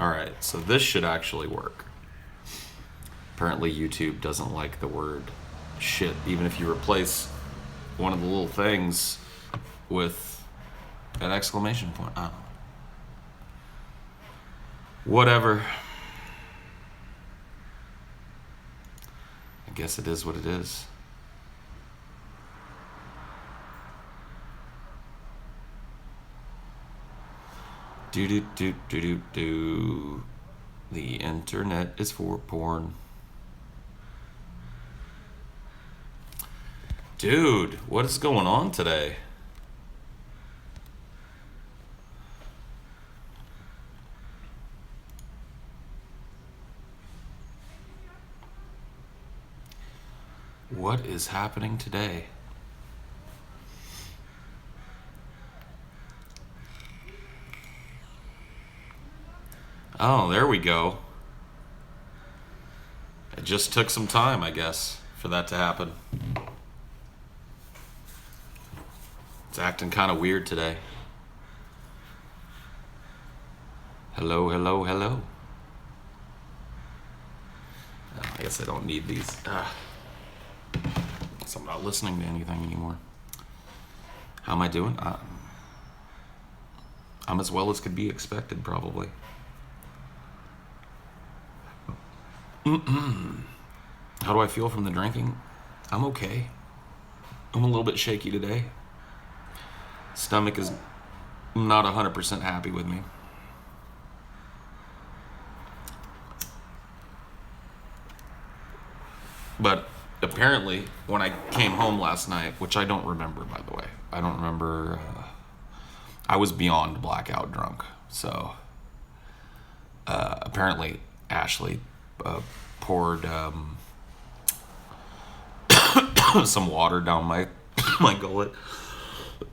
Alright, so this should actually work. Apparently YouTube doesn't like the word shit, even if you replace one of the little things with an exclamation point. Oh. Whatever. I guess it is what it is. Do. The internet is for porn. Dude, what is going on today? What is happening today? Oh, there we go. It just took some time, I guess, for that to happen. It's acting kind of weird today. Hello. Oh, I guess I don't need these. So I'm not listening to anything anymore. How am I doing? I'm as well as could be expected, probably. How do I feel from the drinking? I'm okay. I'm a little bit shaky today. Stomach is not 100% happy with me. But apparently, when I came home last night, which I don't remember, by the way, I don't remember. I was beyond blackout drunk. So apparently, Ashley poured some water down my gullet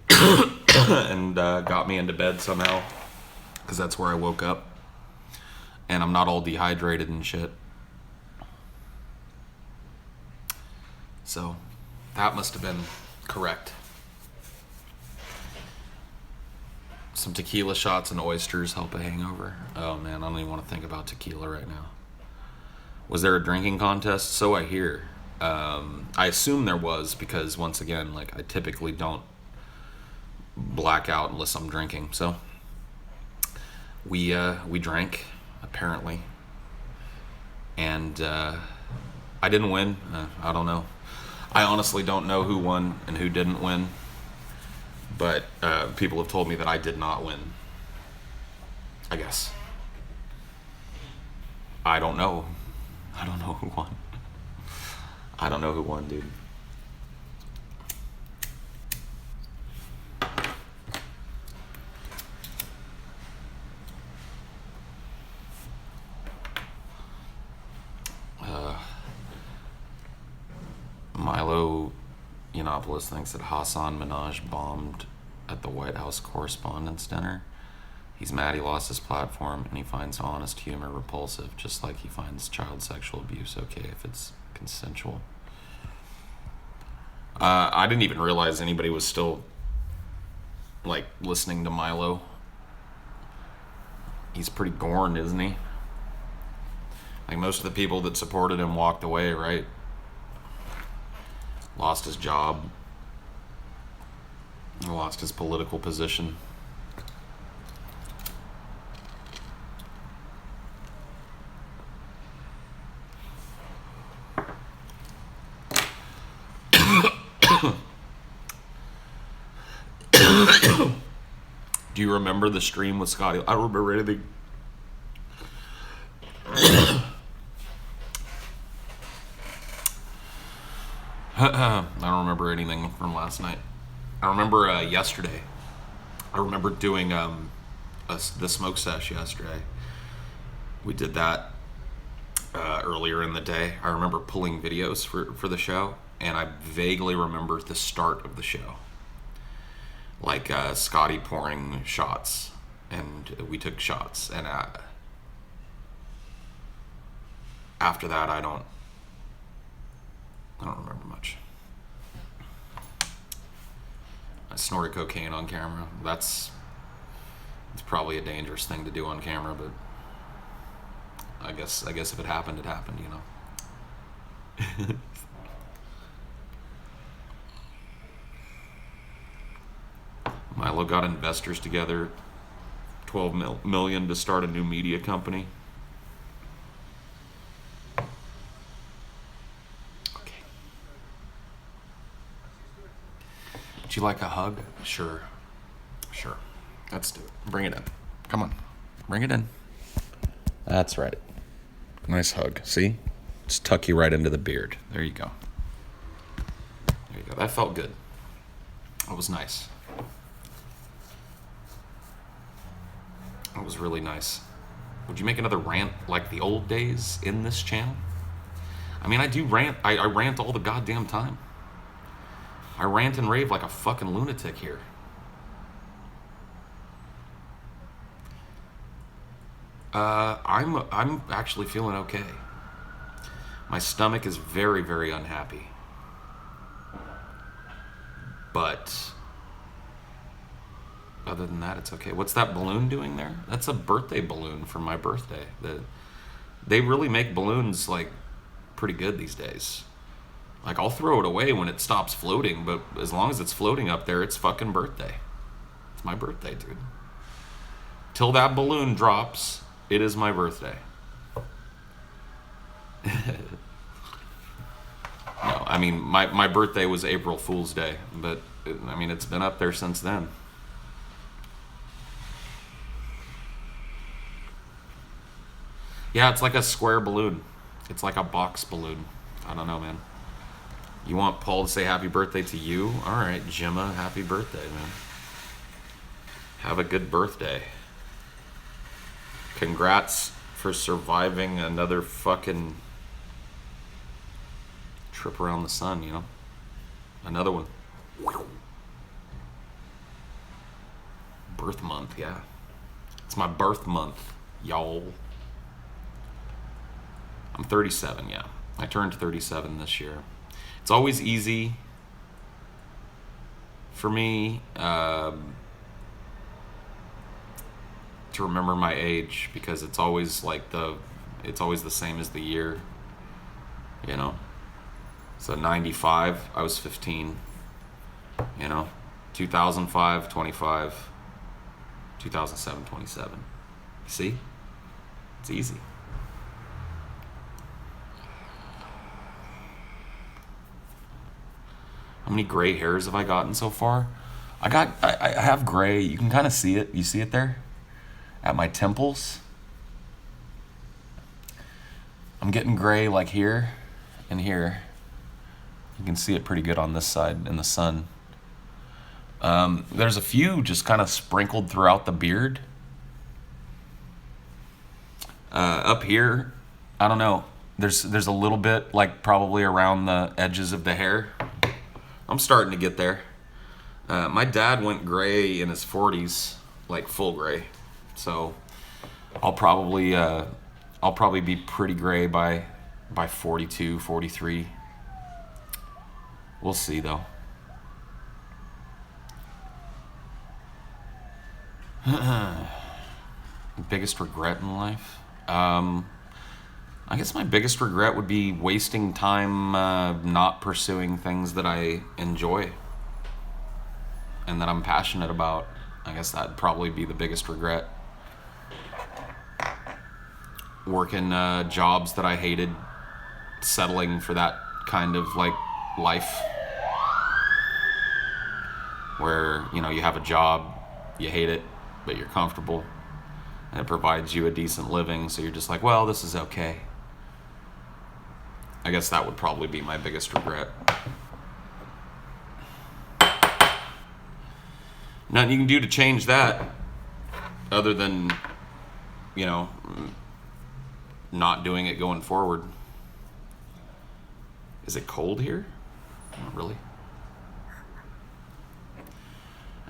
and got me into bed somehow, because that's where I woke up, and I'm not all dehydrated and shit. So that must have been correct. Some tequila shots and oysters help a hangover. Oh man, I don't even want to think about tequila right now. Was there a drinking contest? So I hear. I assume there was, because once again, like, I typically don't black out unless I'm drinking. So we drank, apparently, and I didn't win. I don't know. I honestly don't know who won and who didn't win, but people have told me that I did not win. I guess. I don't know. I don't know who won. I don't know who won, dude. Milo Yiannopoulos thinks that Hassan Minaj bombed at the White House Correspondents' Dinner. He's mad he lost his platform, and he finds honest humor repulsive, just like he finds child sexual abuse okay if it's consensual. I didn't even realize anybody was still, like, listening to Milo. He's pretty gorn, isn't he? Like, most of the people that supported him walked away, right? Lost his job. Lost his political position. Do you remember the stream with Scotty? I don't remember anything. I don't remember anything from last night. I remember yesterday. I remember doing the smoke sesh yesterday. We did that earlier in the day. I remember pulling videos for the show, and I vaguely remember the start of the show. Like Scotty pouring shots, and we took shots, and after that I don't remember much. I snorted cocaine on camera. It's probably a dangerous thing to do on camera, but I guess if it happened, it happened, you know. Milo got investors together, 12 million to start a new media company. Okay. Would you like a hug? Sure. Sure. Let's do it. Bring it in. Come on. Bring it in. That's right. Nice hug. See? Just tuck you right into the beard. There you go. There you go. That felt good. That was nice. That was really nice. Would you make another rant like the old days in this channel? I mean, I do rant. I rant all the goddamn time. I rant and rave like a fucking lunatic here. I'm actually feeling okay. My stomach is very, very unhappy. But other than that, it's okay. What's that balloon doing there? That's a birthday balloon for my birthday. They really make balloons like pretty good these days. Like, I'll throw it away when it stops floating, but as long as it's floating up there, it's fucking birthday. It's my birthday, dude. Till that balloon drops, it is my birthday. No, I mean, my birthday was April Fool's Day, but I mean, it's been up there since then. Yeah, it's like a square balloon. It's like a box balloon. I don't know, man. You want Paul to say happy birthday to you? All right, Gemma, happy birthday, man. Have a good birthday. Congrats for surviving another fucking trip around the sun, you know? Another one. Birth month, yeah. It's my birth month, y'all. I'm 37, yeah. I turned 37 this year. It's always easy for me to remember my age because it's always it's always the same as the year, you know? So 95, I was 15, you know? 2005, 25, 2007, 27. See? It's easy. How many gray hairs have I gotten so far? I have gray. You can kind of see it. You see it there? At my temples. I'm getting gray like here and here. You can see it pretty good on this side in the sun. There's a few just kind of sprinkled throughout the beard. Up here, I don't know. There's a little bit, like probably around the edges of the hair. I'm starting to get there. My dad went gray in his 40s, like full gray. So I'll probably be pretty gray by 42, 43. We'll see though. Biggest regret in life? I guess my biggest regret would be wasting time not pursuing things that I enjoy and that I'm passionate about. I guess that'd probably be the biggest regret. Working jobs that I hated, settling for that kind of like life where, you know, you have a job, you hate it, but you're comfortable and it provides you a decent living, so you're just like, well, this is okay. I guess that would probably be my biggest regret. Nothing you can do to change that other than, you know, not doing it going forward. Is it cold here? Not really.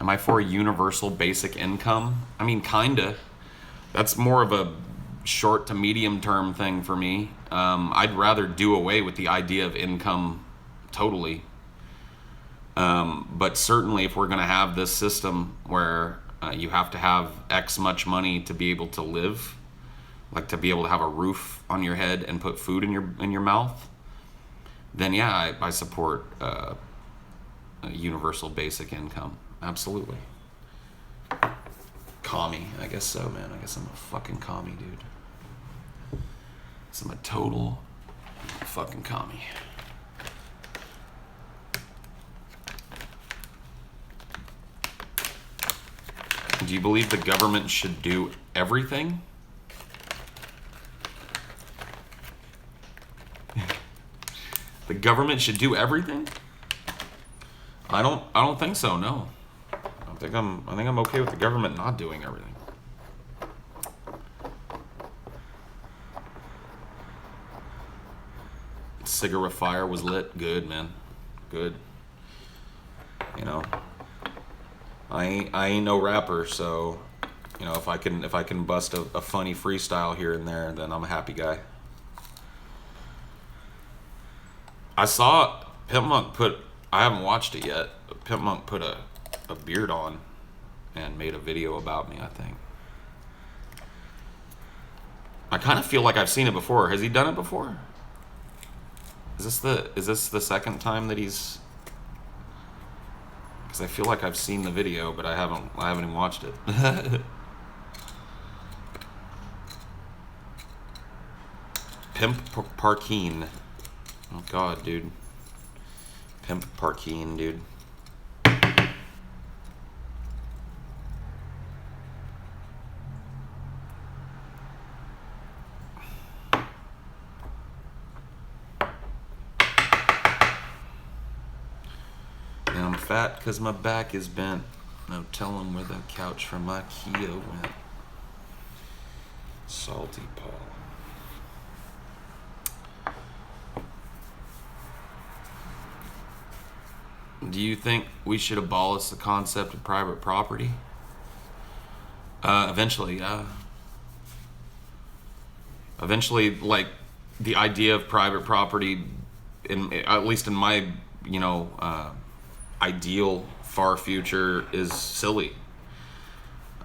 Am I for a universal basic income? I mean, kinda. That's more of a short to medium term thing for me. I'd rather do away with the idea of income totally. But certainly if we're going to have this system where you have to have X much money to be able to live, like to be able to have a roof on your head and put food in your mouth, then yeah, I support a universal basic income. Absolutely. Commie, I guess so, man. I guess I'm a fucking commie, dude. So I'm a total fucking commie. Do you believe the government should do everything? The government should do everything? I don't think so, no. I think I'm okay with the government not doing everything. Cigarette fire was lit. Good, man. Good. You know, I ain't no rapper, so you know, if I can bust a funny freestyle here and there, then I'm a happy guy. I saw Pimp Monk I haven't watched it yet, but Pimp Monk put a beard on and made a video about me, I think. I kind of feel like I've seen it before. Has he done it before? Is this the second time that he's... Because I feel like I've seen the video, but I haven't even watched it. Pimp Parkeen. Oh god, dude. Pimp Parkeen, dude. And I'm fat because my back is bent. No telling where the couch from IKEA went. Salty Paul. Do you think we should abolish the concept of private property? Eventually, yeah. Eventually, like, the idea of private property, at least in my, ideal far future, is silly.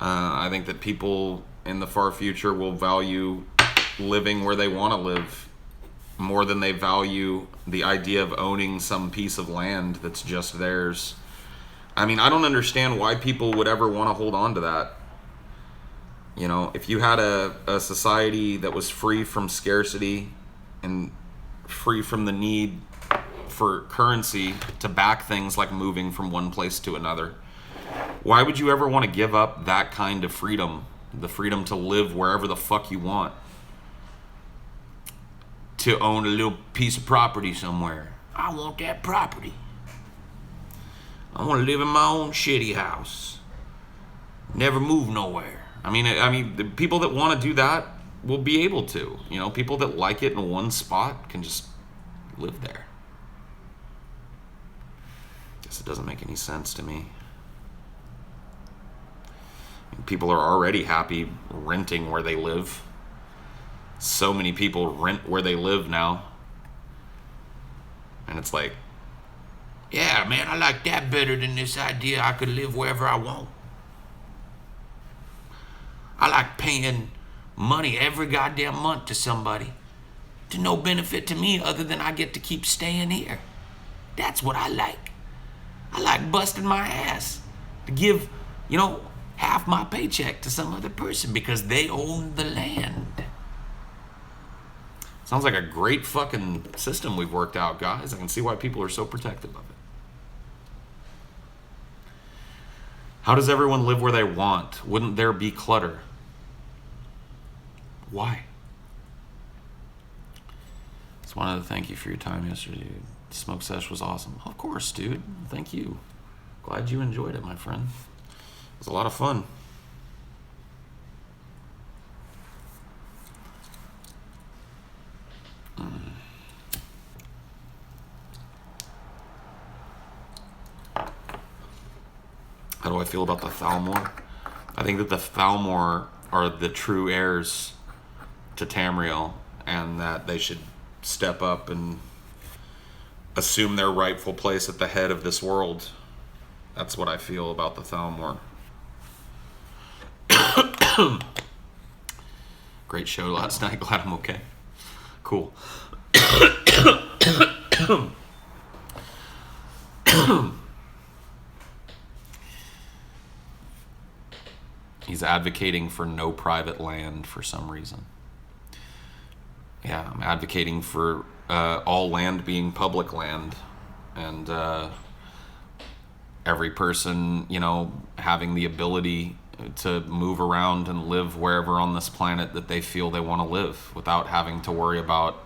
I think that people in the far future will value living where they want to live more than they value the idea of owning some piece of land that's just theirs. I mean, I don't understand why people would ever want to hold on to that. You know, if you had a society that was free from scarcity and free from the need for currency to back things like moving from one place to another, why would you ever want to give up that kind of freedom? The freedom to live wherever the fuck you want. To own a little piece of property somewhere. I want that property. I want to live in my own shitty house. Never move nowhere. I mean, the people that want to do that will be able to. You know, people that like it in one spot can just live there. Guess it doesn't make any sense to me. I mean, people are already happy renting where they live. So many people rent where they live now. And it's like, yeah, man, I like that better than this idea I could live wherever I want. I like paying money every goddamn month to somebody to no benefit to me other than I get to keep staying here. That's what I like. I like busting my ass to give, half my paycheck to some other person because they own the land. Sounds like a great fucking system we've worked out, guys. I can see why people are so protective of it. How does everyone live where they want? Wouldn't there be clutter? Why? Just wanted to thank you for your time yesterday, dude. Smoke Sesh was awesome. Of course, dude. Thank you. Glad you enjoyed it, my friend. It was a lot of fun. How do I feel about the Thalmor? I think that the Thalmor are the true heirs to Tamriel, and that they should step up and assume their rightful place at the head of this world. That's what I feel about the Thalmor. Great show last night. Glad I'm okay. Cool. He's advocating for no private land for some reason. Yeah, I'm advocating for all land being public land, and every person, having the ability to move around and live wherever on this planet that they feel they want to live without having to worry about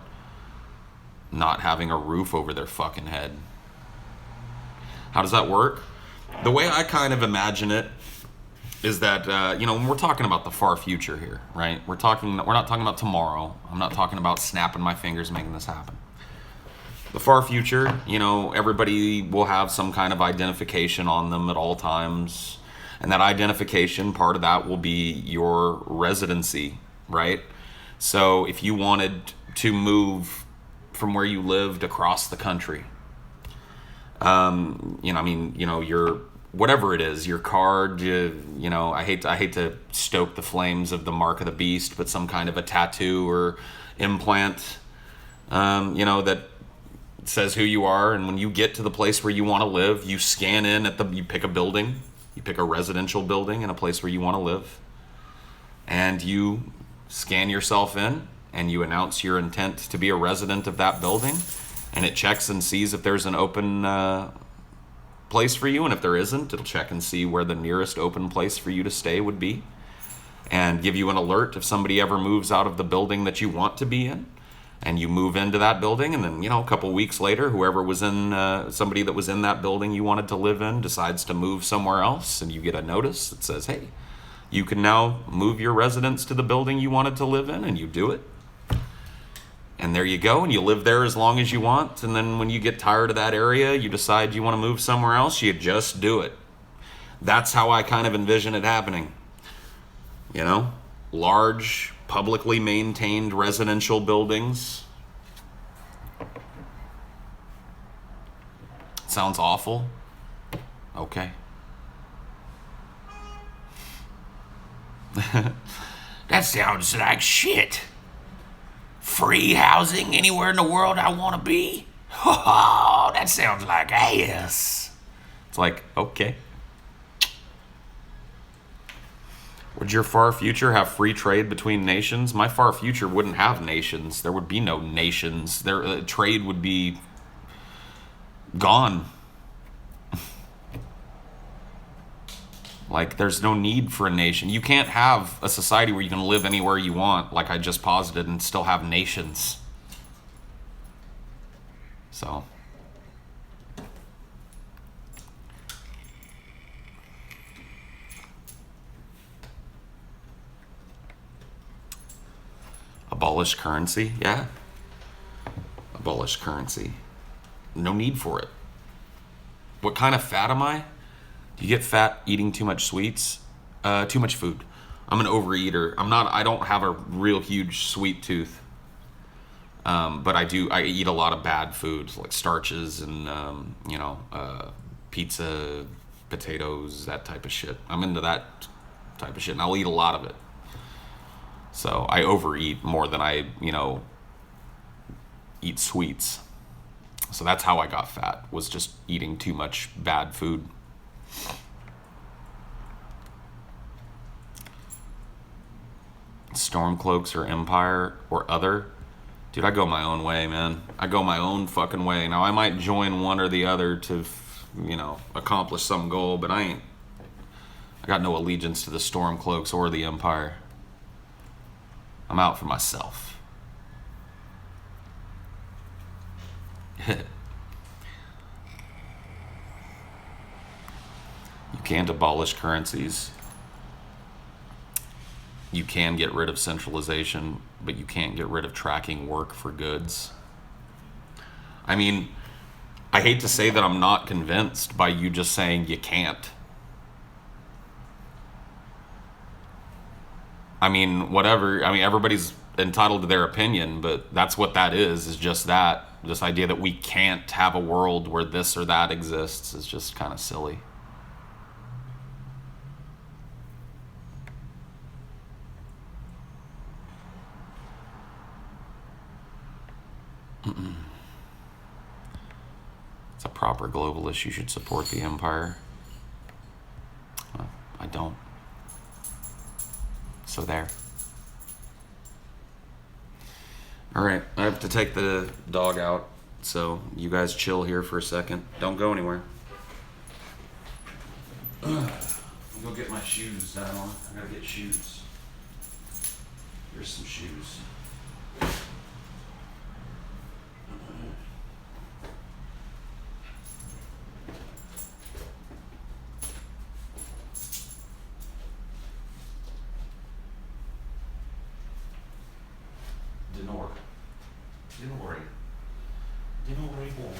not having a roof over their fucking head. How does that work? The way I kind of imagine it is that, when we're talking about the far future here, right? We're not talking about tomorrow. I'm not talking about snapping my fingers making this happen. The far future, everybody will have some kind of identification on them at all times. And that identification, part of that will be your residency, right? So if you wanted to move from where you lived across the country, your whatever it is, your card, I hate to stoke the flames of the mark of the beast, but some kind of a tattoo or implant, that says who you are. And when you get to the place where you want to live, you scan in you pick a building, you pick a residential building in a place where you want to live, and you scan yourself in and you announce your intent to be a resident of that building, and it checks and sees if there's an open place for you, and if there isn't, it'll check and see where the nearest open place for you to stay would be, and give you an alert if somebody ever moves out of the building that you want to be in, and you move into that building, and then a couple weeks later, whoever was in somebody that was in that building you wanted to live in decides to move somewhere else, and you get a notice that says, hey, you can now move your residence to the building you wanted to live in, and you do it. And there you go, and you live there as long as you want, and then when you get tired of that area, you decide you want to move somewhere else, you just do it. That's how I kind of envision it happening. Large, publicly maintained residential buildings. Sounds awful? Okay. That sounds like shit. Free housing anywhere in the world I want to be? Oh, that sounds like ass. It's like, okay. Would your far future have free trade between nations? My far future wouldn't have nations. There would be no nations. Trade would be gone. Like, there's no need for a nation. You can't have a society where you can live anywhere you want, like I just posited, and still have nations. So. Abolish currency? Yeah. Abolish currency. No need for it. What kind of fat am I? Do you get fat eating too much sweets? Too much food. I'm an overeater. I don't have a real huge sweet tooth. But I eat a lot of bad foods like starches and, pizza, potatoes, that type of shit. I'm into that type of shit, and I'll eat a lot of it. So I overeat more than I, eat sweets. So that's how I got fat, was just eating too much bad food. Stormcloaks or Empire or other. Dude, I go my own way, man. I go my own fucking way. Now, I might join one or the other to, accomplish some goal, but I got no allegiance to the Stormcloaks or the Empire. I'm out for myself. You can't abolish currencies. You can get rid of centralization, but you can't get rid of tracking work for goods. I mean, I hate to say that I'm not convinced by you just saying you can't. I mean, whatever. I mean, everybody's entitled to their opinion, but that's what that is just that. This idea that we can't have a world where this or that exists is just kind of silly. It's a proper globalist. You should support the empire. Well, I don't. So there. All right, I have to take the dog out, so you guys chill here for a second. Don't go anywhere. Go get my shoes, I gotta get shoes. Here's some shoes. Denori boy.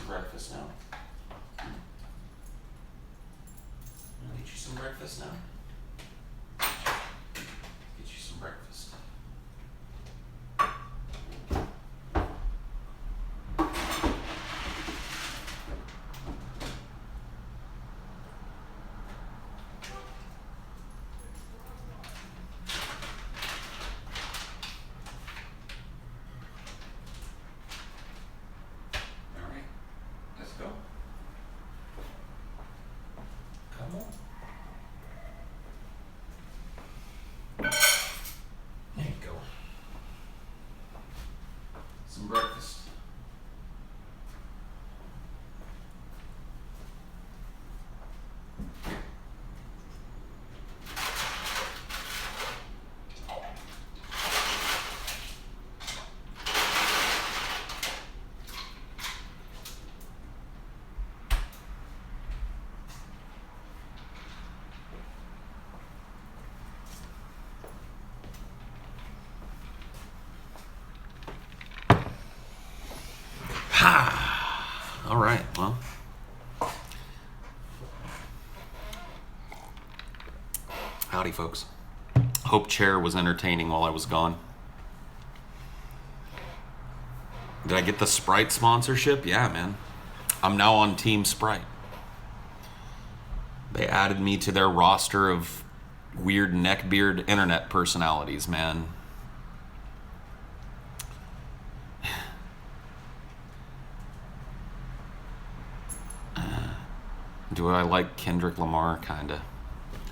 Breakfast now. I'll get you some breakfast now. Get you some breakfast. Some breakfast. All right, well. Howdy, folks. Hope Chair was entertaining while I was gone. Did I get the Sprite sponsorship? Yeah, man. I'm now on Team Sprite. They added me to their roster of weird neckbeard internet personalities, man. Do I like Kendrick Lamar? Kinda.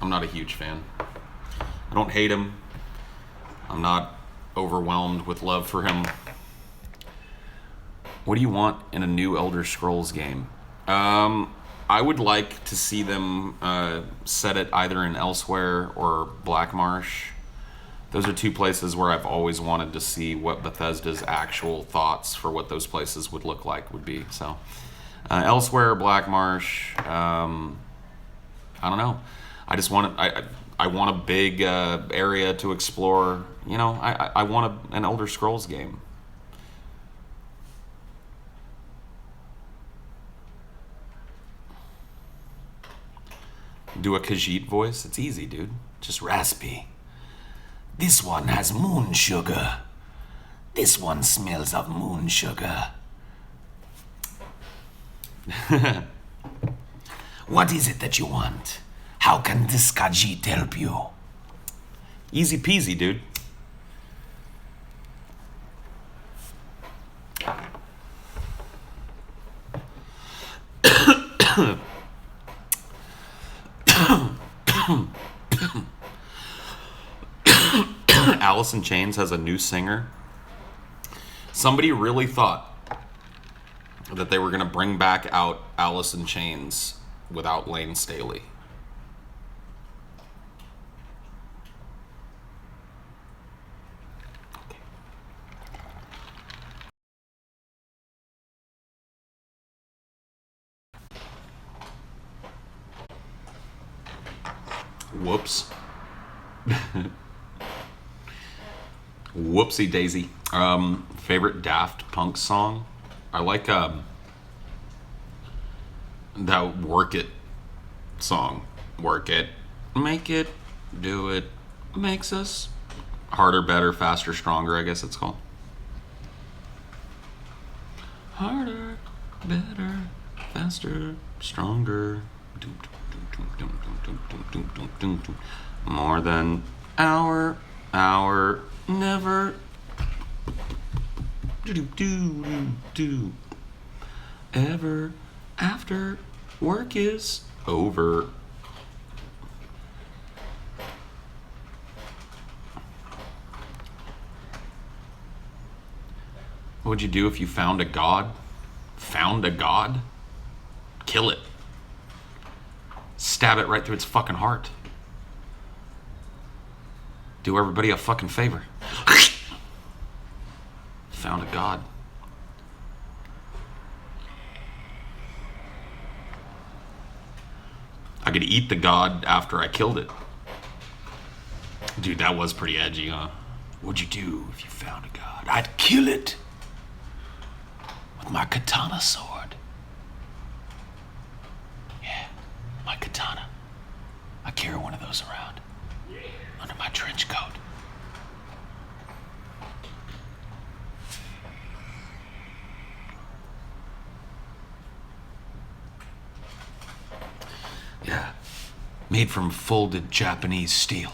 I'm not a huge fan. I don't hate him. I'm not overwhelmed with love for him. What do you want in a new Elder Scrolls game? I would like to see them set it either in Elsewhere or Blackmarsh. Those are two places where I've always wanted to see what Bethesda's actual thoughts for what those places would look like would be. So, Elsewhere, Blackmarsh. I don't know. I just want I want a big area to explore. You know, I want an Elder Scrolls game. Do a Khajiit voice. It's easy, dude. Just raspy. This one has moon sugar. This one smells of moon sugar. What is it that you want? How can this Khajiit help you? Easy peasy, dude. Alice in Chains has a new singer. Somebody really thought that they were going to bring back out Alice in Chains without Lane Staley. Whoops. Whoopsie daisy. Favorite Daft Punk song? I like that Work It song. Work it, make it, do it, makes us harder, better, faster, stronger, I guess it's called. Harder, better, faster, stronger. More than hour, never. Ever after work is over. What would you do if you found a god? Found a god? Kill it. Stab it right through its fucking heart. Do everybody a fucking favor. Found a god. I could eat the god after I killed it. Dude, that was pretty edgy, huh? What'd you do if you found a god? I'd kill it with my katana sword. Yeah, my katana. I carry one of those around under my trench coat. Yeah, made from folded Japanese steel.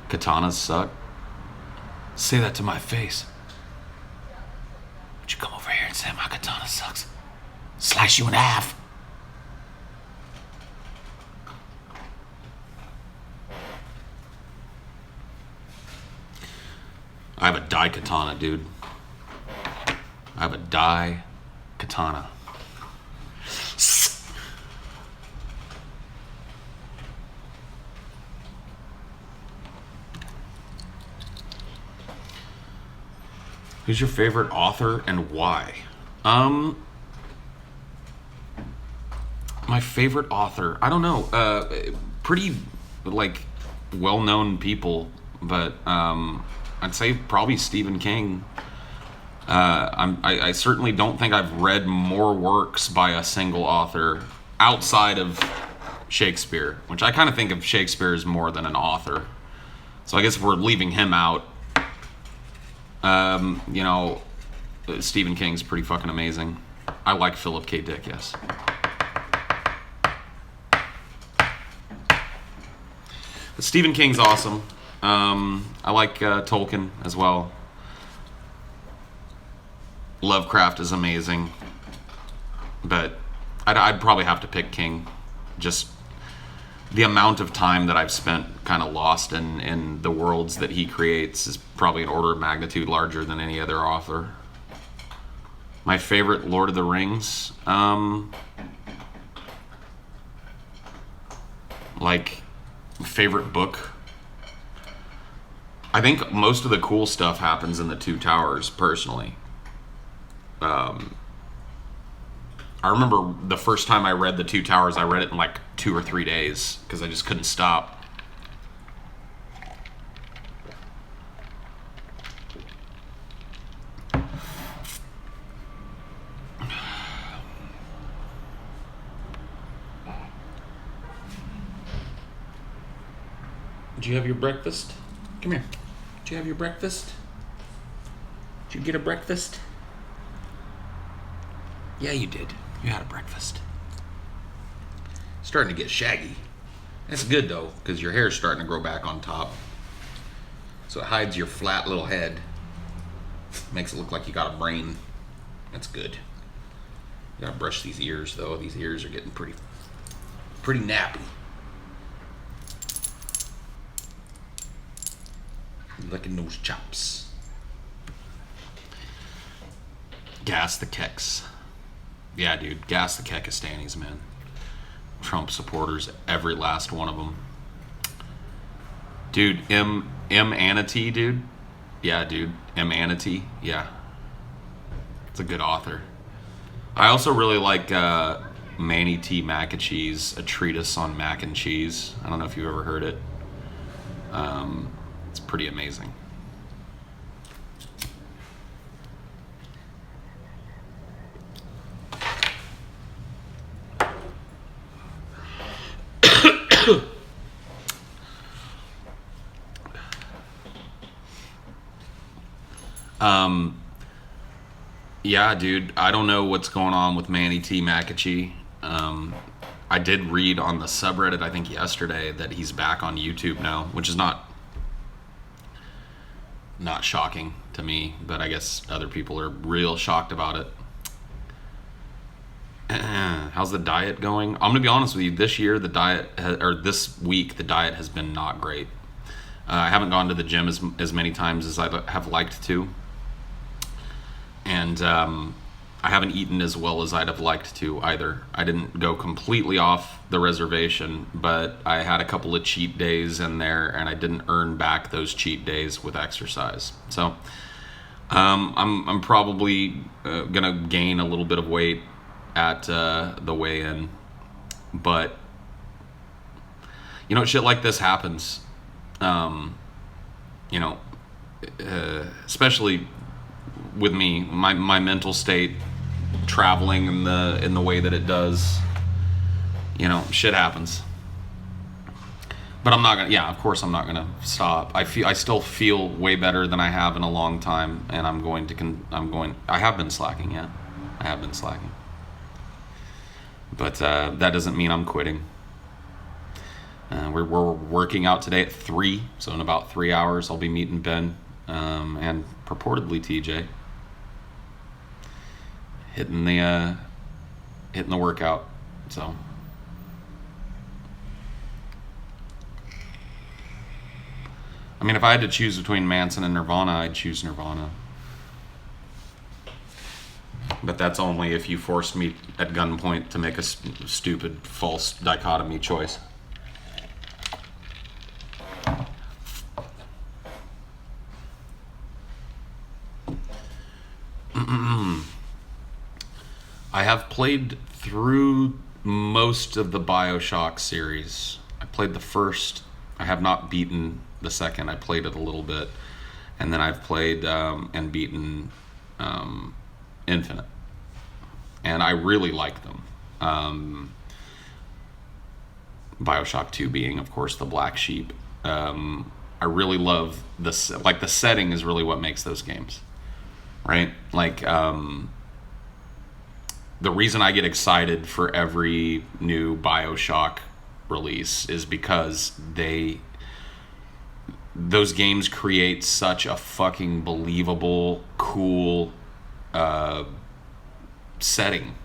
Katanas suck. Say that to my face. Would you come over here and say my katana sucks? Slice you in half. I have a dai katana, dude. I have a dai katana. Who's your favorite author and why? My favorite author, I don't know. Pretty like well-known people, but I'd say probably Stephen King. I certainly don't think I've read more works by a single author outside of Shakespeare, which I kind of think of Shakespeare as more than an author. So I guess if we're leaving him out, you know, Stephen King's pretty fucking amazing. I like Philip K. Dick, yes. But Stephen King's awesome. I like Tolkien as well. Lovecraft is amazing, but I'd probably have to pick King. Just the amount of time that I've spent kind of lost in the worlds that he creates is probably an order of magnitude larger than any other author. My favorite Lord of the Rings, like favorite book. I think most of the cool stuff happens in the Two Towers, personally. I remember the first time I read The Two Towers, I read it in like 2 or 3 days because I just couldn't stop. Did you have your breakfast? Come here. Did you have your breakfast? Did you get a breakfast? Yeah, you did. You had a breakfast. Starting to get shaggy. That's good though, because your hair's starting to grow back on top. So it hides your flat little head. Makes it look like you got a brain. That's good. You gotta brush these ears though. These ears are getting pretty nappy. Licking those chops. Gas the Keks. Yeah, dude. Gas the Kekistanis, man. Trump supporters, every last one of them. Dude, M. Anatee, dude. Yeah, dude. M. Anatee. Yeah. It's a good author. I also really like Manny T. Macacheese, A Treatise on Mac and Cheese. I don't know if you've ever heard it. It's pretty amazing. Yeah, dude, I don't know what's going on with Manny T. Macachee. I did read on the subreddit, I think yesterday, that he's back on YouTube now, which is not shocking to me, but I guess other people are real shocked about it. How's the diet going? I'm gonna be honest with you. This year, this week, the diet has been not great. I haven't gone to the gym as many times as I have liked to. And I haven't eaten as well as I'd have liked to either. I didn't go completely off the reservation, but I had a couple of cheat days in there, and I didn't earn back those cheat days with exercise. So I'm probably gonna gain a little bit of weight at the weigh-in, but shit like this happens. Especially with me, my mental state traveling in the way that it does, shit happens. But I'm not gonna. Yeah, of course I'm not gonna stop. I still feel way better than I have in a long time, and I have been slacking. Yeah, I have been slacking. But that doesn't mean I'm quitting. We're working out today at 3, so in about 3 hours I'll be meeting Ben and purportedly TJ. Hitting the workout. So I mean, if I had to choose between Manson and Nirvana, I'd choose Nirvana. But that's only if you forced me at gunpoint to make a stupid, false dichotomy choice. I have played through most of the BioShock series. I played the first. I have not beaten the second. I played it a little bit. And then I've played and beaten Infinite. And I really like them. BioShock 2 being, of course, the black sheep. I really love the setting is really what makes those games. Right? The reason I get excited for every new BioShock release is because those games create such a fucking believable, cool setting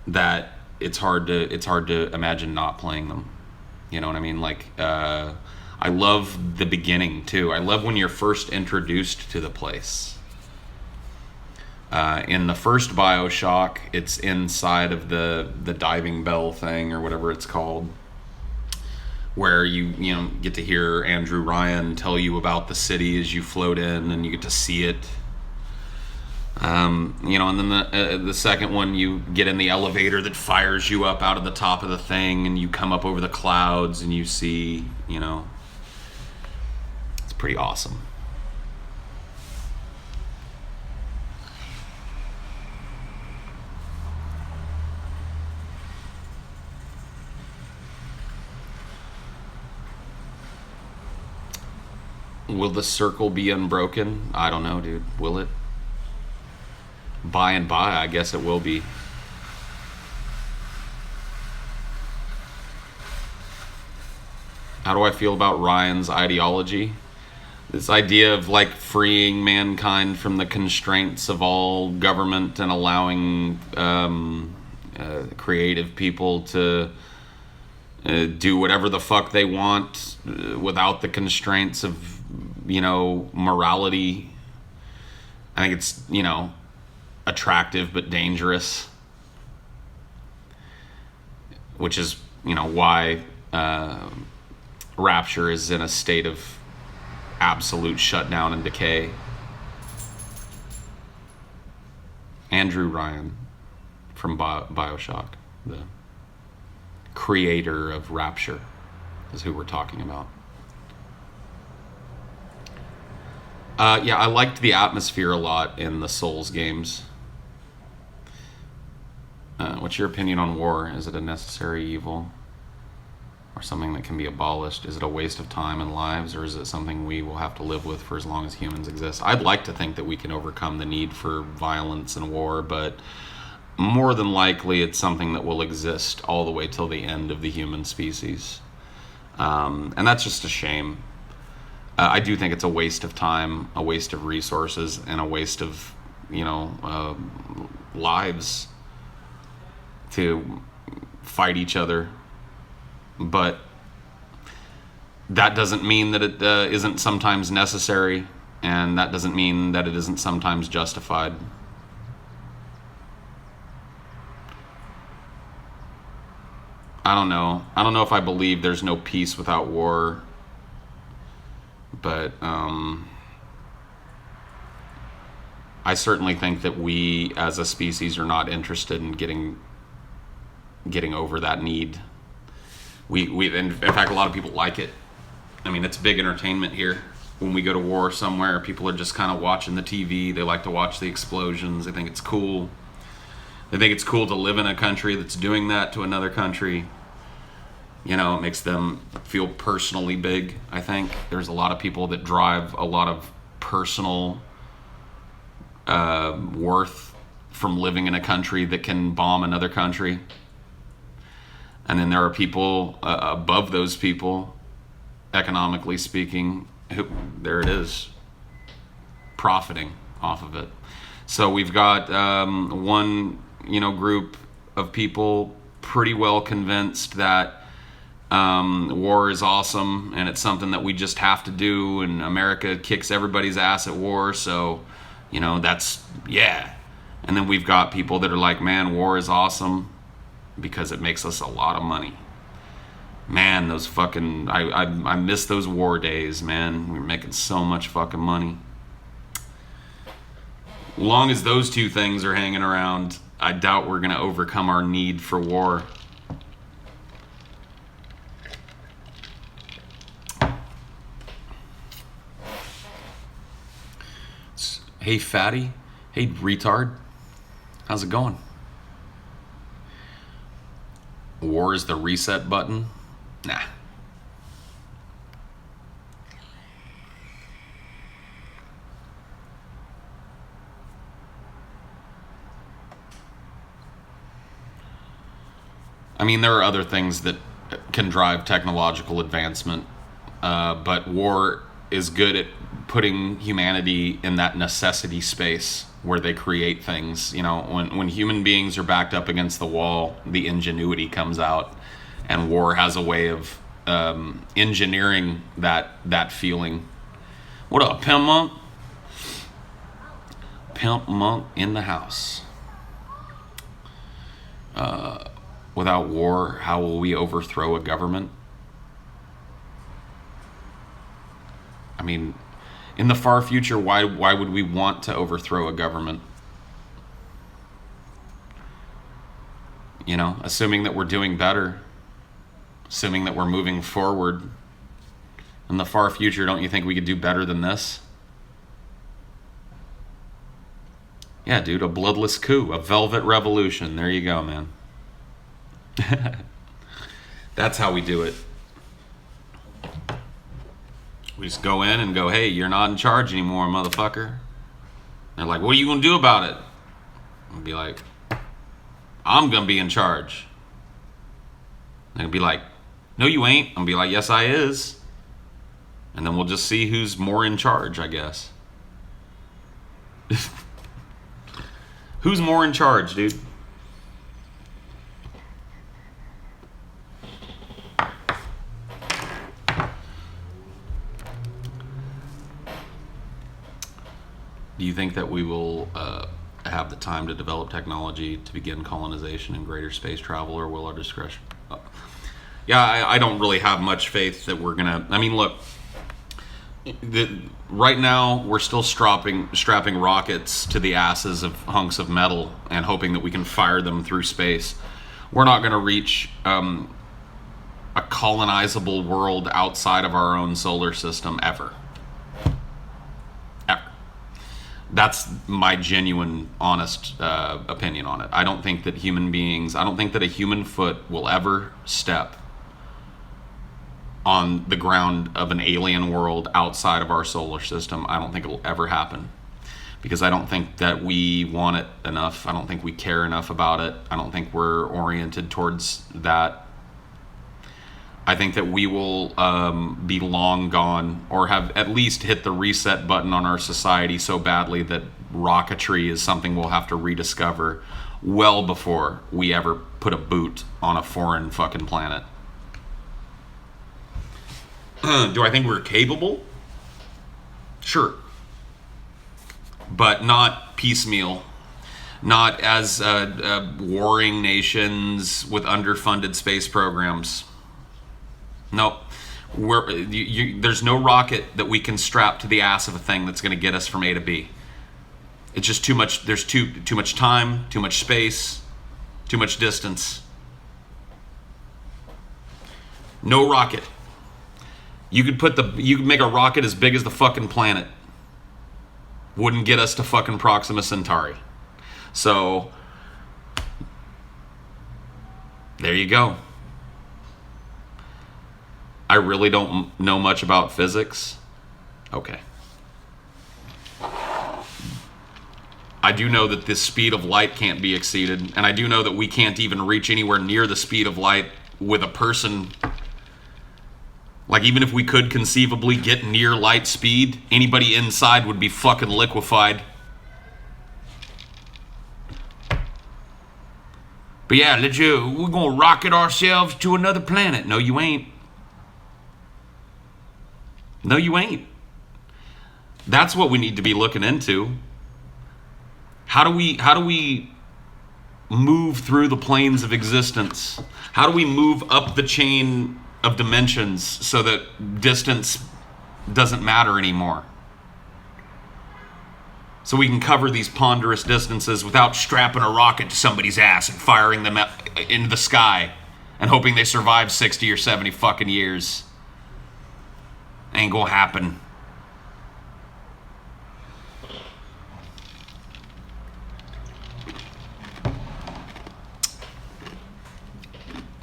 that it's hard to imagine not playing them. You know what I mean? I love the beginning too. I love when you're first introduced to the place. In the first BioShock, it's inside of the diving bell thing or whatever it's called, where you get to hear Andrew Ryan tell you about the city as you float in, and you get to see it. And then the second one, you get in the elevator that fires you up out of the top of the thing, and you come up over the clouds, and you see, it's pretty awesome. Will the circle be unbroken? I don't know, dude. Will it? By and by, I guess it will be. How do I feel about Ryan's ideology? This idea of like freeing mankind from the constraints of all government and allowing creative people to do whatever the fuck they want without the constraints of, morality. I think it's, attractive but dangerous, which is, why Rapture is in a state of absolute shutdown and decay. Andrew Ryan from Bioshock, the creator of Rapture, is who we're talking about. Yeah, I liked the atmosphere a lot in the Souls games. What's your opinion on war? Is it a necessary evil? Or something that can be abolished? Is it a waste of time and lives, or is it something we will have to live with for as long as humans exist? I'd like to think that we can overcome the need for violence and war, but more than likely it's something that will exist all the way till the end of the human species. And that's just a shame. I do think it's a waste of time, a waste of resources, and a waste of, lives to fight each other. But that doesn't mean that it isn't sometimes necessary, and that doesn't mean that it isn't sometimes justified. I don't know. I don't know if I believe there's no peace without war, but I certainly think that we as a species are not interested in getting over that need. We in fact, a lot of people like it. I mean, it's big entertainment here. When we go to war somewhere, people are just kind of watching the TV. They like to watch the explosions. They think it's cool. They think it's cool to live in a country that's doing that to another country. It makes them feel personally big, I think. There's a lot of people that drive a lot of personal worth from living in a country that can bomb another country. And then there are people above those people, economically speaking, who, there it is, profiting off of it. So we've got one, group of people pretty well convinced that war is awesome and it's something that we just have to do, and America kicks everybody's ass at war, so, that's, yeah. And then we've got people that are like, man, war is awesome because it makes us a lot of money. Man, those fucking, I miss those war days, man. We were making so much fucking money. Long as those two things are hanging around, I doubt we're gonna overcome our need for war. Hey, fatty. Hey, retard. How's it going? War is the reset button? Nah. I mean, there are other things that can drive technological advancement, but war is good at putting humanity in that necessity space where they create things. When human beings are backed up against the wall, the ingenuity comes out, and war has a way of engineering that feeling. What up, Pimp Monk? Pimp Monk in the house. Without war, how will we overthrow a government? I mean, in the far future, why would we want to overthrow a government? Assuming that we're doing better, assuming that we're moving forward. In the far future, don't you think we could do better than this? Yeah, dude, a bloodless coup, a velvet revolution. There you go, man. That's how we do it. We just go in and go, hey, you're not in charge anymore, motherfucker. They're like, what are you going to do about it? I'll be like, I'm going to be in charge. They'll be like, no, you ain't. I'll be like, yes, I is. And then we'll just see who's more in charge, I guess. Who's more in charge, dude? Do you think that we will have the time to develop technology to begin colonization and greater space travel, or will our discretion? Yeah, I don't really have much faith that we're gonna. I mean, look, right now we're still strapping rockets to the asses of hunks of metal and hoping that we can fire them through space. We're not gonna reach a colonizable world outside of our own solar system ever. That's my genuine, honest opinion on it. I don't think that I don't think that a human foot will ever step on the ground of an alien world outside of our solar system. I don't think it will ever happen. Because I don't think that we want it enough. I don't think we care enough about it. I don't think we're oriented towards that. I think that we will be long gone, or have at least hit the reset button on our society so badly that rocketry is something we'll have to rediscover well before we ever put a boot on a foreign fucking planet. Do I think we're capable? Sure. But not piecemeal. Not as warring nations with underfunded space programs. No, there's no rocket that we can strap to the ass of a thing that's going to get us from A to B. It's just too much. There's too much time, too much space, too much distance. No rocket. You could make a rocket as big as the fucking planet. Wouldn't get us to fucking Proxima Centauri. So there you go. I really don't know much about physics. Okay. I do know that the speed of light can't be exceeded, and I do know that we can't even reach anywhere near the speed of light with a person. Like, even if we could conceivably get near light speed, anybody inside would be fucking liquefied. But yeah, we're gonna rocket ourselves to another planet. No, you ain't. No, you ain't. That's what we need to be looking into. How do we move through the planes of existence? How do we move up the chain of dimensions so that distance doesn't matter anymore? So we can cover these ponderous distances without strapping a rocket to somebody's ass and firing them into the sky and hoping they survive 60 or 70 fucking years. Ain't gonna happen.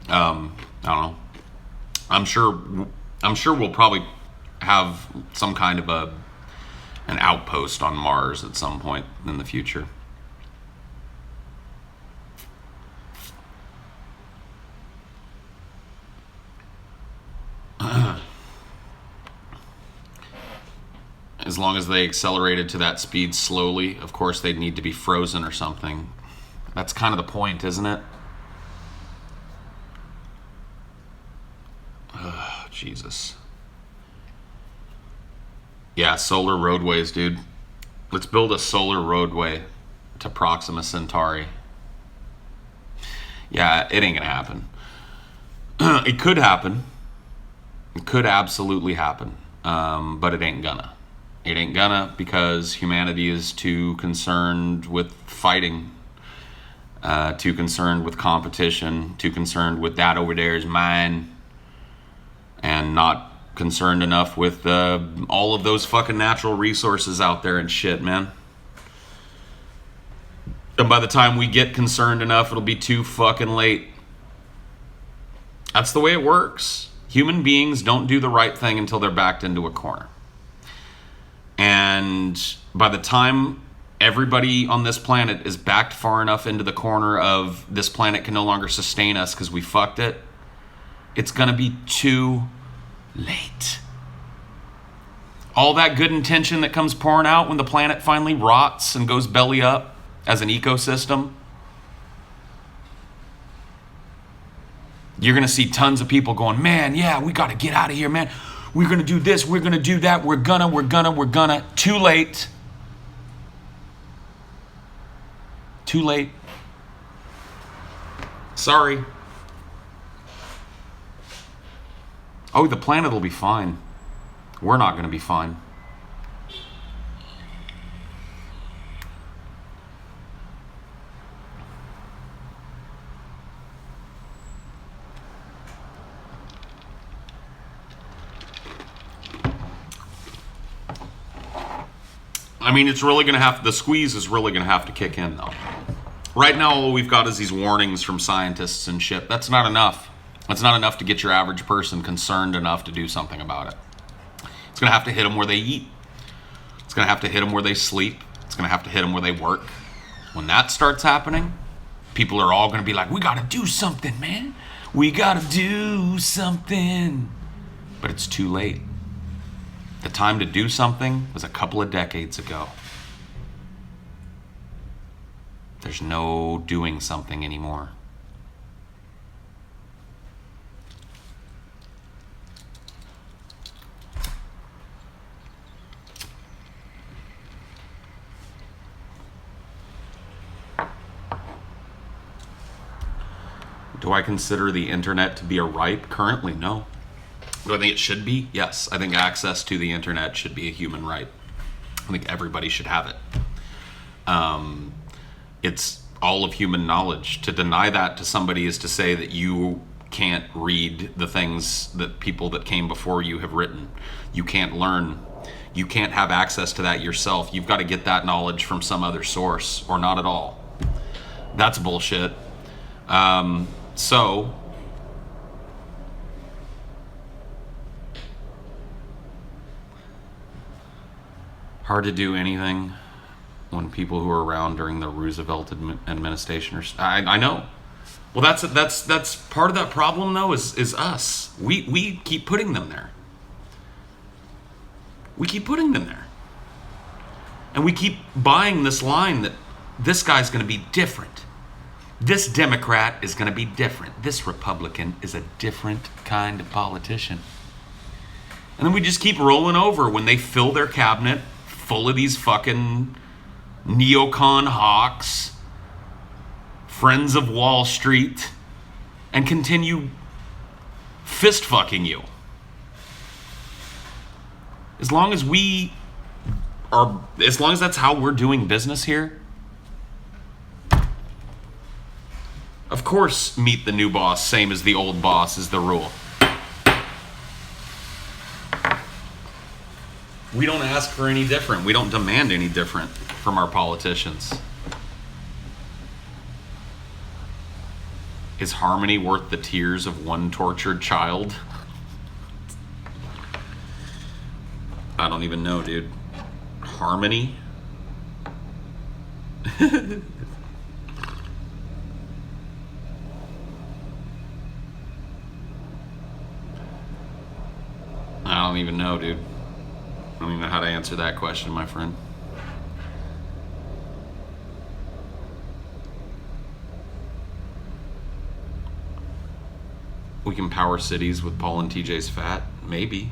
I don't know. I'm sure we'll probably have some kind of an outpost on Mars at some point in the future. As long as they accelerated to that speed slowly, of course they'd need to be frozen or something. That's kind of the point, isn't it? Jesus. Yeah, solar roadways, dude. Let's build a solar roadway to Proxima Centauri. Yeah, it ain't gonna happen. It could happen. It could absolutely happen. But it ain't gonna. It ain't gonna, because humanity is too concerned with fighting, too concerned with competition, too concerned with that over there is mine, and not concerned enough with all of those fucking natural resources out there and shit, man. And by the time we get concerned enough, it'll be too fucking late. That's the way it works. Human beings don't do the right thing until they're backed into a corner. And by the time everybody on this planet is backed far enough into the corner of this planet can no longer sustain us because we fucked it, it's going to be too late. All that good intention that comes pouring out when the planet finally rots and goes belly up as an ecosystem, you're going to see tons of people going, man, yeah, we got to get out of here, man. We're going to do this. We're going to do that. We're gonna. Too late. Too late. Sorry. Oh, the planet will be fine. We're not going to be fine. I mean, it's really going to have, the squeeze is really going to have to kick in, though. Right now, all we've got is these warnings from scientists and shit. That's not enough. That's not enough to get your average person concerned enough to do something about it. It's going to have to hit them where they eat. It's going to have to hit them where they sleep. It's going to have to hit them where they work. When that starts happening, people are all going to be like, we got to do something, man. We got to do something. But it's too late. The time to do something was a couple of decades ago. There's no doing something anymore. Do I consider the internet to be a right currently? No. Do I think it should be? Yes. I think access to the internet should be a human right. I think everybody should have it. It's all of human knowledge. To deny that to somebody is to say that you can't read the things that people that came before you have written. You can't learn. You can't have access to that yourself. You've got to get that knowledge from some other source or not at all. That's bullshit. So hard to do anything when people who were around during the Roosevelt administration are. I know. Well, that's part of that problem though. Is us. We keep putting them there. We keep putting them there, and we keep buying this line that this guy's going to be different. This Democrat is going to be different. This Republican is a different kind of politician. And then we just keep rolling over when they fill their cabinet full of these fucking neocon hawks, friends of Wall Street, and continue fist fucking you. As long as that's how we're doing business here, of course, meet the new boss, same as the old boss is the rule. We don't ask for any different. We don't demand any different from our politicians. Is harmony worth the tears of one tortured child? I don't even know, dude. Harmony? I don't even know, dude. I don't even know how to answer that question, my friend. We can power cities with Paul and TJ's fat? Maybe.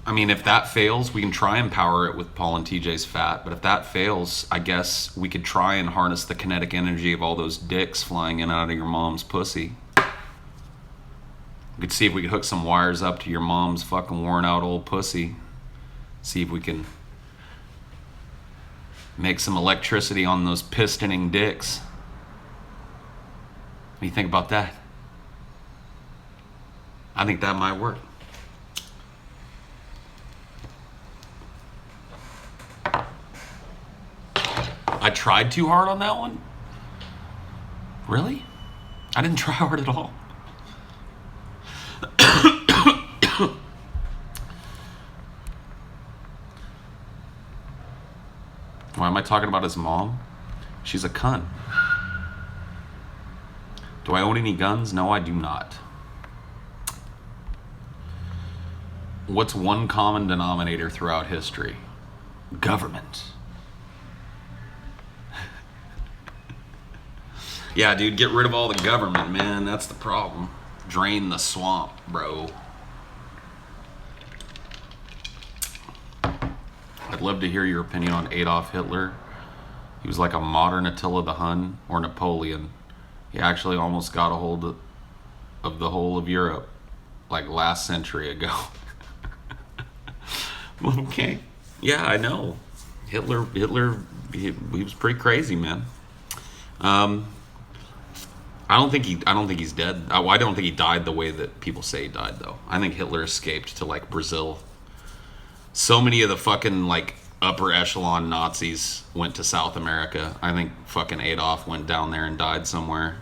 I mean, if that fails, we can try and power it with Paul and TJ's fat. But if that fails, I guess we could try and harness the kinetic energy of all those dicks flying in and out of your mom's pussy. We could see if we could hook some wires up to your mom's fucking worn out old pussy. See if we can make some electricity on those pistoning dicks. What do you think about that? I think that might work. I tried too hard on that one. Really? I didn't try hard at all. Why am I talking about his mom? She's a cunt. Do I own any guns? No, I do not. What's one common denominator throughout history? Government. Yeah, dude, get rid of all the government, man. That's the problem. Drain the swamp, bro. I'd love to hear your opinion on Adolf Hitler. He was like a modern Attila the Hun or Napoleon. He actually almost got a hold of the whole of Europe like last century ago. Okay. Yeah, I know. Hitler, he was pretty crazy, man. I don't think he's dead. I don't think he died the way that people say he died, though. I think Hitler escaped to like Brazil. So many of the fucking like upper echelon Nazis went to South America. I think fucking Adolf went down there and died somewhere.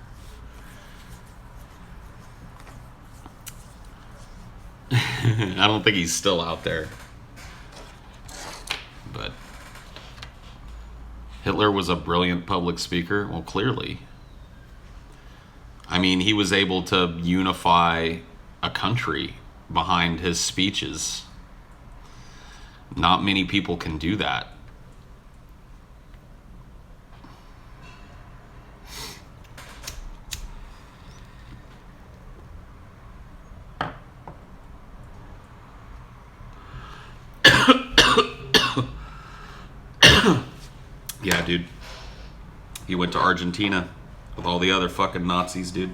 I don't think he's still out there. But Hitler was a brilliant public speaker. Well, clearly. I mean, he was able to unify a country behind his speeches. Not many people can do that. Yeah, dude. He went to Argentina with all the other fucking Nazis, dude.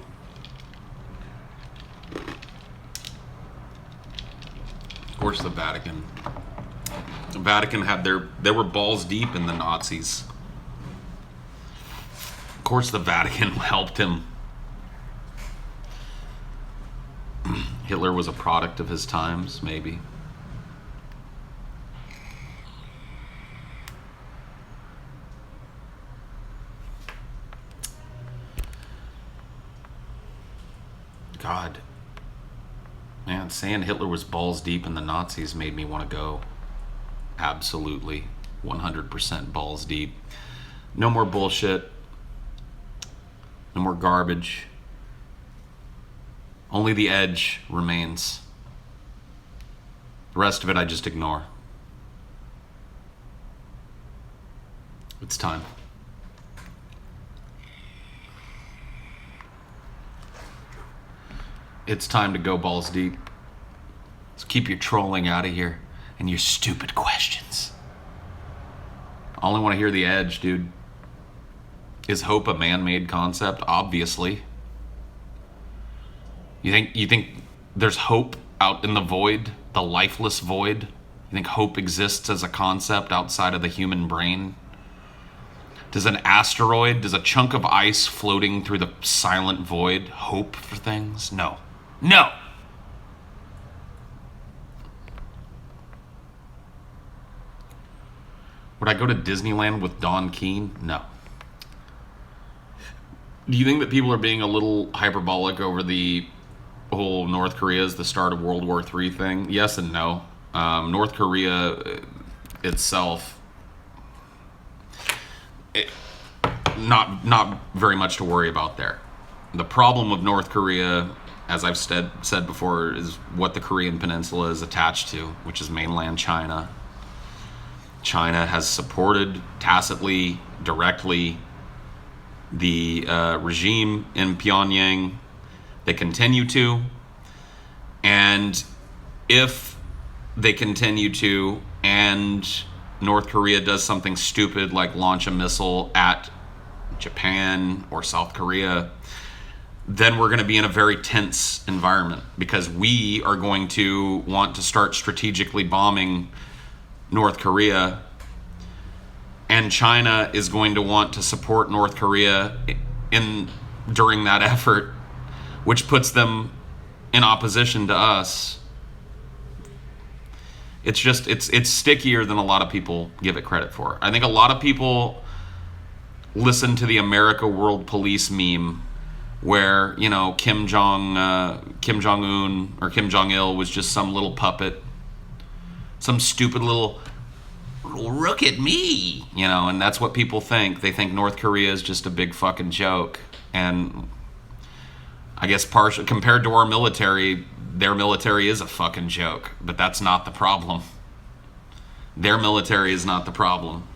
Of course, the Vatican. The Vatican had they were balls deep in the Nazis. Of course, the Vatican helped him. Hitler was a product of his times, maybe. God. Man, saying Hitler was balls deep in the Nazis made me want to go. Absolutely. 100% balls deep. No more bullshit. No more garbage. Only the edge remains. The rest of it I just ignore. It's time. It's time to go balls deep. So keep your trolling out of here and your stupid questions. I only want to hear the edge, dude. Is hope a man-made concept? Obviously. You think there's hope out in the void, the lifeless void? You think hope exists as a concept outside of the human brain? Does an asteroid, does a chunk of ice floating through the silent void hope for things? No. No! Would I go to Disneyland with Don Keene? No. Do you think that people are being a little hyperbolic over the whole North Korea is the start of World War III thing? Yes and no. North Korea itself, not very much to worry about there. The problem with North Korea, as I've said before, is what the Korean Peninsula is attached to, which is mainland China. China has supported tacitly, directly, the regime in Pyongyang. They continue to. And if they continue to, and North Korea does something stupid like launch a missile at Japan or South Korea, then we're going to be in a very tense environment because we are going to want to start strategically bombing North Korea, and China is going to want to support North Korea during that effort, which puts them in opposition to us. It's stickier than a lot of people give it credit for. I think a lot of people listen to the America World Police meme where, you know, Kim Jong-un or Kim Jong-il was just some little puppet, some stupid little look at me, you know, and that's what people think. They think North Korea is just a big fucking joke. And I guess partially compared to our military, their military is a fucking joke, but that's not the problem. Their military is not the problem.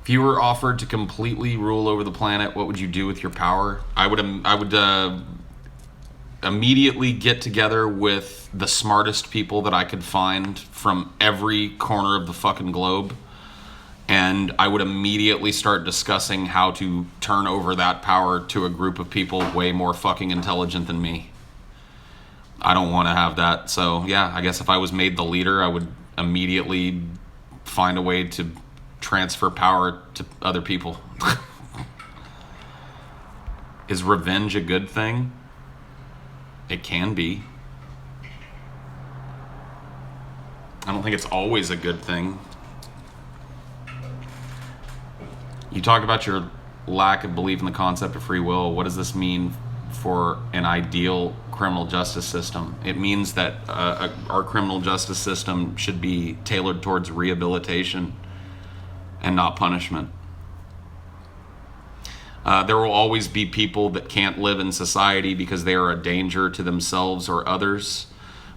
If you were offered to completely rule over the planet, what would you do with your power? I would immediately get together with the smartest people that I could find from every corner of the fucking globe, and I would immediately start discussing how to turn over that power to a group of people way more fucking intelligent than me. I don't want to have that. So yeah, I guess if I was made the leader, I would immediately find a way to transfer power to other people. Is revenge a good thing? It can be. I don't think it's always a good thing. You talk about your lack of belief in the concept of free will. What does this mean for an ideal criminal justice system? It means that our criminal justice system should be tailored towards rehabilitation and not punishment. There will always be people that can't live in society because they are a danger to themselves or others.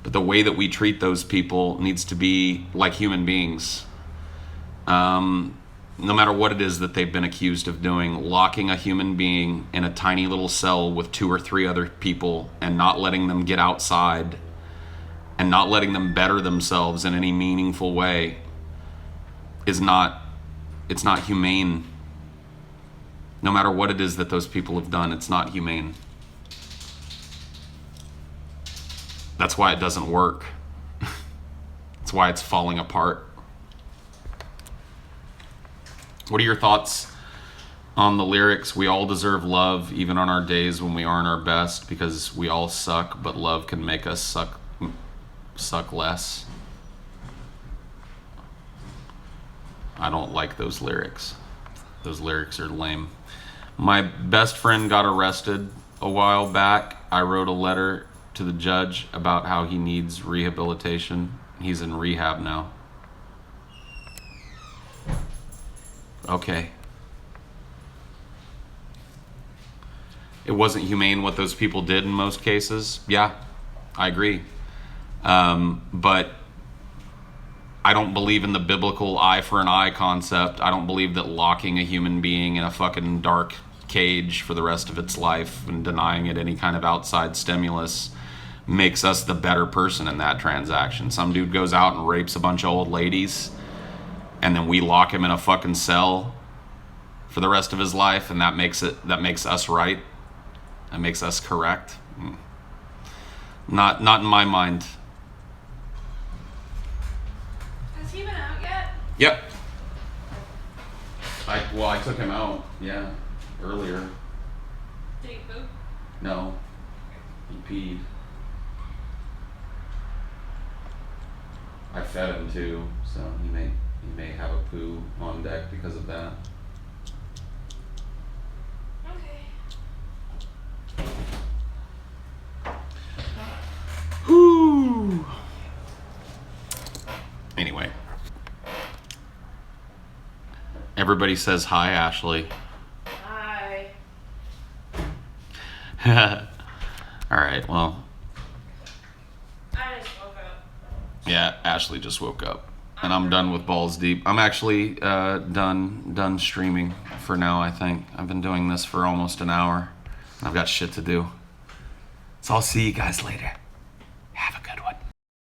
But the way that we treat those people needs to be like human beings. No matter what it is that they've been accused of doing, locking a human being in a tiny little cell with 2 or 3 other people and not letting them get outside and not letting them better themselves in any meaningful way it's not humane. No matter what it is that those people have done, it's not humane. That's why it doesn't work. That's why it's falling apart. What are your thoughts on the lyrics? We all deserve love, even on our days when we aren't our best, because we all suck, but love can make us suck less. I don't like those lyrics. Those lyrics are lame. My best friend got arrested a while back. I wrote a letter to the judge about how he needs rehabilitation. He's in rehab now. Okay. It wasn't humane what those people did in most cases. Yeah, I agree. But I don't believe in the biblical eye for an eye concept. I don't believe that locking a human being in a fucking dark cage for the rest of its life and denying it any kind of outside stimulus makes us the better person in that transaction. Some dude goes out and rapes a bunch of old ladies, and then we lock him in a fucking cell for the rest of his life, and that makes us right. That makes us correct. Not in my mind. Has he been out yet? Yep. I took him out, yeah, earlier. Did he poop? No. He peed. I fed him too, so he may have a poo on deck because of that. Okay. Whew. Anyway. Everybody says hi, Ashley. Hi. All right, well, I just woke up. yeah, Ashley just woke up. And I'm done with Balls Deep. I'm actually done streaming for now, I think. I've been doing this for almost an hour. I've got shit to do. So I'll see you guys later.